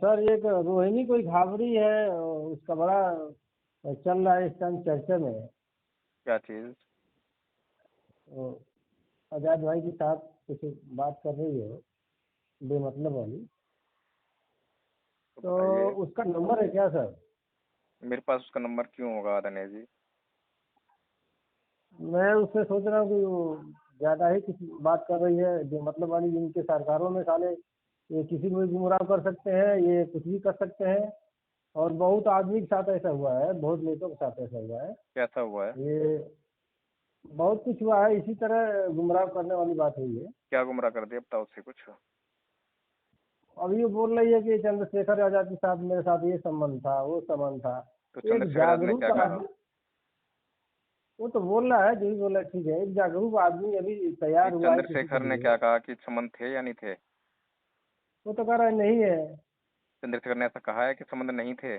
Sir एक रोहिणी कोई घाघरी है, उसका बड़ा चल रहा है इस टाइम चर्चा में। क्या चीज? वो आजाद भाई के साथ कुछ बात कर रही है, बेमतलब वाली। तो तो बताइए। उसका नंबर है क्या सर? मेरे पास उसका नंबर क्यों होगा दिनेश जी? मैं उससे सोच रहा हूँ कि वो ज़्यादा ही कुछ बात कर रही है बेमतलब वाली, जिनके सरकारों में साले ये किसी को भी गुमराह कर सकते हैं, ये कुछ भी कर सकते हैं। और बहुत आदमी के साथ ऐसा हुआ है, बहुत नेताओं के साथ ऐसा हुआ है। कैसा हुआ है? ये बहुत कुछ हुआ है, इसी तरह गुमराह करने वाली बात हुई है। क्या गुमराह कर दिया, बताओ उससे कुछ। अब ये बोल रही है कि चंद्रशेखर आजाद के साथ मेरे साथ ये संबंध था, वो संबंध था। तो एक चंद्रशेखर आजाद ने क्या जागरूक कहा? आदमी, वो तो बोल रहा है, जो भी बोल रहा है ठीक है। एक जागरूक आदमी अभी नहीं, तैयार हुआ है किसी के चंद्रशेखर ने लिए। क्या कहा कि संबंध थे या नहीं थे? वो तो कह रहा है नहीं है। चंद्रशेखर ने ऐसा कहा है कि संबंध नहीं थे?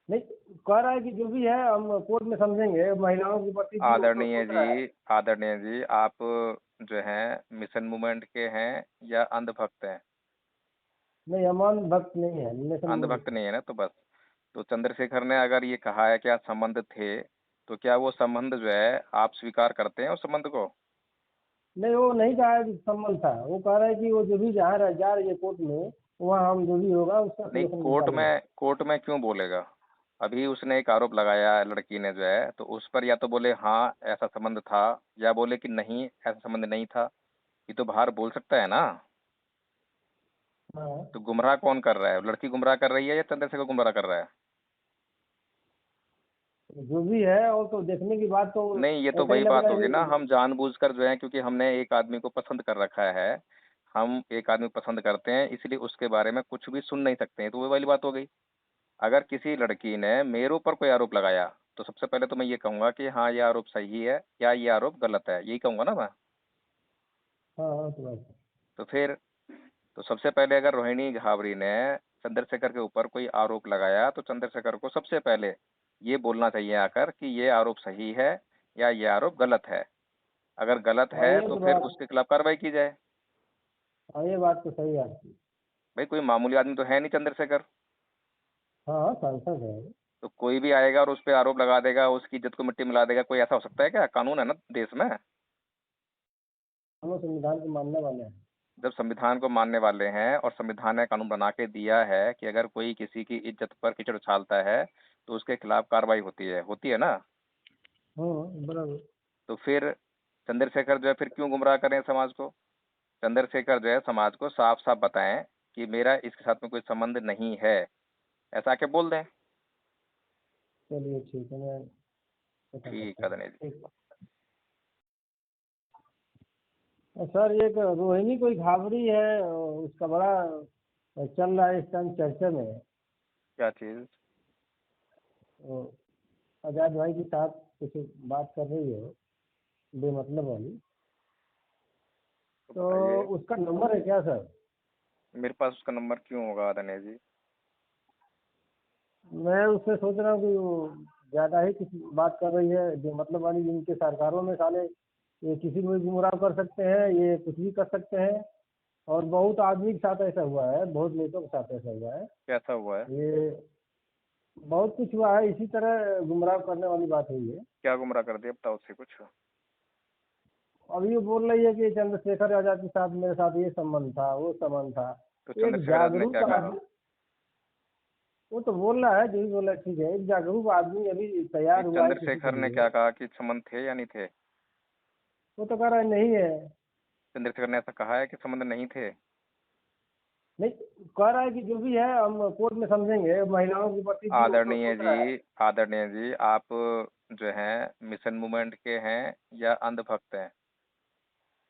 नहीं, कह रहा है कि जो भी है हम कोर्ट में समझेंगे, महिलाओं के प्रति भी वो तो आदरणीय सोच रहा है। जी, आदरणीय जी, आप जो हैं मिशन मूवमेंट के हैं या अंधभक्त हैं? नहीं, अमान भक्त नहीं है, नेशन। अंधभक्त नहीं है ना, तो बस। तो चंद्रशेखर ने अगर ये कहा है कि आप संबंध थे, तो क्या वो संबंध जो है आप स्वीकार करते हैं उस संबंध को? नहीं, वो नहीं कहा है कि संबंध था। वो कह रहा है कि वो जो भी जहाँ रह जा रही है कोर्ट में, वहाँ हम जो भी होगा उसका नहीं, सलूशन निकालेंगे। कोर्ट में क्यों बोलेगा? अभी उसने एक आरोप लगाया लड़की ने जो है, तो उस पर या तो बोले हाँ ऐसा संबंध था, या बोले कि नहीं ऐसा संबंध नहीं था। ये तो बाहर बोल सकता है ना। हाँ, तो गुमराह कौन कर रहा है? लड़की गुमराह कर रही है या चंद्रशेखर गुमराह कर रहा है? जो भी है वो तो देखने की बात तो नहीं, ये तो ऐसा ही वही लग बात रहा है होगी ना, कि। हम जानबूझकर जो है, क्योंकि हमने एक आदमी को पसंद कर रखा है, हम एक आदमी को पसंद करते हैं, इसलिए उसके बारे में कुछ भी सुन नहीं सकते हैं, तो वो वाली बात हो गई। अगर किसी लड़की ने मेरे ऊपर कोई आरोप लगाया, तो सबसे पहले तो मैं ये कहूंगा कि हाँ ये आरोप सही है या ये आरोप गलत है, यही कहूंगा ना मैं। हाँ हाँ, तो बात है। तो फिर, तो सबसे पहले अगर रोहिणी घावरी ने चंद्रशेखर के ऊपर कोई आरोप लगाया, तो चंद्रशेखर को सबसे पहले ये बोलना चाहिए आकर कि ये आरोप सही है या ये आरोप गलत है। अगर गलत हाँ, है ये तो तो फिर बात। उसके खिलाफ कार्रवाई की जाए। हाँ, ये बात तो सही है आपकी। भाई कोई मामूली आदमी तो है नहीं चंद्रशेखर। हाँ हाँ, सांसद है। तो कोई भी आएगा और उस पर आरोप लगा देगा, उसकी इज्जत को मिट्टी मिला देगा, कोई ऐसा हो सकता है क्या? कानून है ना देश में। हम लोग संविधान को मानने वाले हैं। जब संविधान को मानने वाले हैं और संविधान ने कानून बना के दिया है कि अगर कोई किसी की इज्जत पर कीचड़ उछालता है तो उसके खिलाफ कार्रवाई होती है ना। हाँ, बराबर। तो फिर चंद्रशेखर जो है फिर क्यों गुमराह करें समाज को? चंद्रशेखर जो है समाज को साफ साफ बताएं कि मेरा इसके साथ में कोई संबंध नहीं है, ऐसा आके बोल दें। चलिए ठीक है, मैं पता ठीक करता है हूँ। दिनेश जी। ठीक। और सर एक रोहिणी कोई घाघरी है, उसका बड़ा चल रहा है इस टाइम चर्चा में। क्या चीज? वो आजाद भाई के साथ कुछ बात कर रही है, बेमतलब वाली। तो तो बताइए। उसका नंबर है क्या सर? मेरे पास उसका नंबर क्यों होगा दिनेश जी? मैं उससे सोच रहा हूँ कि वो ज़्यादा ही कुछ बात कर रही है बेमतलब वाली, जिनके सरकारों में साले ये किसी को भी गुमराह कर सकते हैं, ये कुछ भी कर सकते हैं। और बहुत आदमी के साथ ऐसा हुआ है, बहुत नेताओं के साथ ऐसा हुआ है। कैसा हुआ है? ये बहुत कुछ हुआ है, इसी तरह गुमराह करने वाली बात हुई है। क्या गुमराह कर दिया, बताओ उससे कुछ। अब ये बोल रही है कि चंद्रशेखर आजाद के साथ मेरे साथ ये संबंध था, वो संबंध था। तो एक चंद्रशेखर आजाद ने क्या जागरूक कहा? आदमी, वो तो बोल रहा है, जो भी बोल रहा है ठीक है। एक जागरूक आदमी अभी नहीं, तैयार हुआ है किसी के चंद्रशेखर ने लिए। क्या कहा कि संबंध थे या नहीं थे? वो तो कह रहा है नहीं है। चंद्रशेखर ने ऐसा कहा है कि संबंध नहीं थे? नहीं, कह रहा है कि जो भी है हम कोर्ट में समझेंगे, महिलाओं के प्रति भी वो तो आदरणीय सोच रहा है। जी, आदरणीय जी, आप जो हैं मिशन मूवमेंट के हैं या अंधभक्त हैं?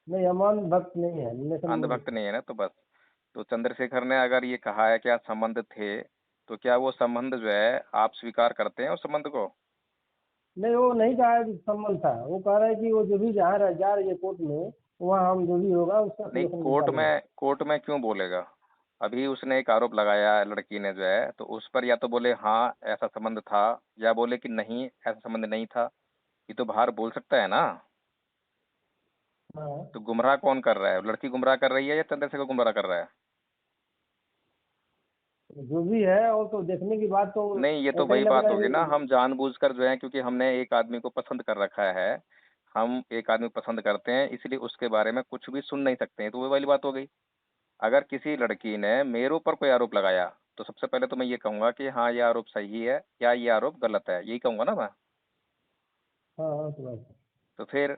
नहीं, अमान भक्त नहीं है, नेशन। अंधभक्त नहीं है ना, तो बस। तो चंद्रशेखर ने अगर ये कहा है कि आप संबंध थे, तो क्या वो संबंध जो है आप स्वीकार करते हैं उस संबंध को? नहीं, वो नहीं कहा है कि संबंध था। वो कह रहा है कि वो जो भी जहाँ रह जा रही है कोर्ट में, वहाँ हम जो भी होगा उसका नहीं, सलूशन निकालेंगे। कोर्ट में क्यों बोलेगा? अभी उसने एक आरोप लगाया लड़की ने जो है, तो उस पर या तो बोले हाँ ऐसा संबंध था, या बोले कि नहीं ऐसा संबंध नहीं था। ये तो बाहर बोल सकता है ना। हाँ, तो गुमराह कौन कर रहा है? लड़की गुमराह कर रही है या चंद्रशेखर गुमराह कर रहा है? जो भी है वो तो देखने की बात तो नहीं, ये तो ऐसा ही वही लग बात रहा होगी है ना, कि हम जानबूझकर जो है, क्योंकि हमने एक आदमी को पसंद कर रखा है, हम एक आदमी को पसंद करते हैं, इसलिए उसके बारे में कुछ भी सुन नहीं सकते हैं, तो वो वाली बात हो गई। अगर किसी लड़की ने मेरे ऊपर कोई आरोप लगाया, तो सबसे पहले तो मैं ये कहूँगा कि हाँ, ये आरोप सही है या ये आरोप गलत है, यही कहूँगा ना मैं। हाँ हाँ तो बात है। तो फिर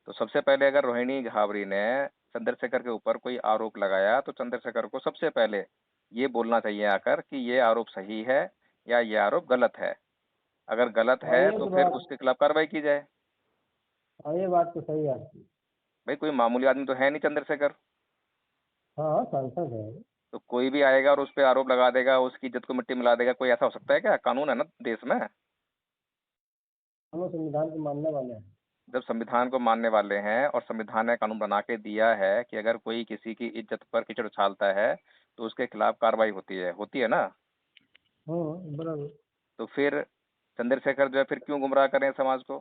तो सबसे पहले अगर रोहिणी घावरी ने चंद्रशेखर के ऊपर कोई आरोप लगाया, तो चंद्रशेखर को सबसे पहले ये बोलना चाहिए आकर कि ये आरोप सही है या ये आरोप गलत है। अगर गलत हाँ है ये तो तो फिर बात, उसके खिलाफ कार्रवाई की जाए। हाँ ये बात तो सही है आपकी। भाई कोई मामूली आदमी तो है नहीं चंद्रशेखर। हाँ हाँ सांसद है। तो कोई भी आएगा और उस पर आरोप लगा देगा, उसकी इज्जत को मिट्टी मिला देगा, कोई ऐसा हो सकता है क्या? कानून है ना देश में। हम लोग संविधान को मानने वाले हैं। जब संविधान को मानने वाले हैं और संविधान ने कानून बना के दिया है कि अगर कोई किसी की इज्जत पर कीचड़ उछालता है तो उसके खिलाफ कार्रवाई होती है ना। हाँ बराबर। तो फिर चंद्रशेखर जो है फिर क्यों गुमराह करें समाज को?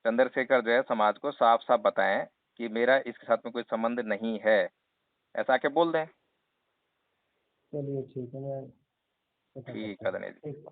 चंद्रशेखर जो है समाज को साफ साफ बताएं कि मेरा इसके साथ में कोई संबंध नहीं है, ऐसा आके बोल दें। चलिए ठीक है, मैं पता ठीक करता है हूँ। दिनेश जी। ठीक।